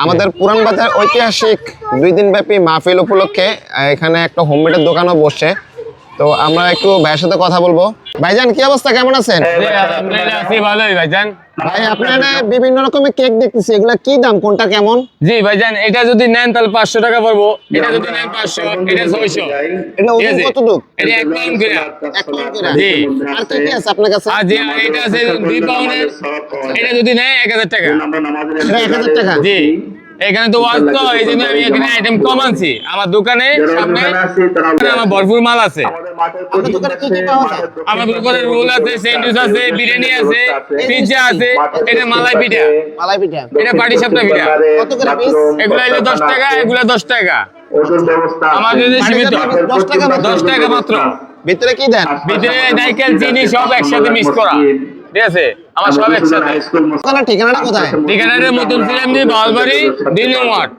আমাদের পুরান বাজার ঐতিহাসিক 2 দিন ব্যাপী মাহফিল উপলক্ষে এখানে একটা হোমমেডের দোকানও বসে। তো আমরা একটু ভাইয়ের সাথে কথা বলবো। ভাইজান কি অবস্থা, কেমন আছেন? ভালোই ভাইজান। ভাই আপনারা বিভিন্ন রকমের কেক দেখতেছি, এগুলা কি দাম, কোনটা কেমন? জি ভাইজান, এটা যদি নেন তাহলে 500 টাকা পড়বো, এটা যদি নেন 500, এটা 600। এটা ওজন কতটুকু? এটা 1 পাউন্ড করে। 1 পাউন্ড করে। জি। আর কি কি আছে আপনার কাছে? আর জি, আর এটা আছে 2 পাউন্ডের, এটা যদি নেয় 1000 টাকা। এটা 1000 টাকা। জি, এখানে তো ওয়াজ তো, এই জন্য আমি এখানে আইটেম কম আনছি। আমার দোকানে সামনে আমার ভরপুর মাল আছে। আপনার দোকানে কি কি পাওয়া যায়? আমার দোকানে রোল আছে, স্যান্ডউইচ আছে, বিরিয়ানি আছে, পিজ্জা আছে, এটা মালাই পিঠা, মালাই পিঠা। এটা পাটি সাপটা পিঠা। কত করে পিস? এগুলা হলো 10 টাকা, এগুলা 10 টাকা। আমার যদি সীমিত 10 টাকা মাত্র। 10 টাকা মাত্র। ভিতরে কি দেন? ভিতরে নারকেল, চিনি সব একসাথে মিক্স করা, ঠিক আছে? আমার সব একসাথে। দোকানের ঠিকানাটা কোথায়? ঠিকানাটা মতুন ফিল্ম দি বাউলবাড়ি 2 নং ওয়ার্ড।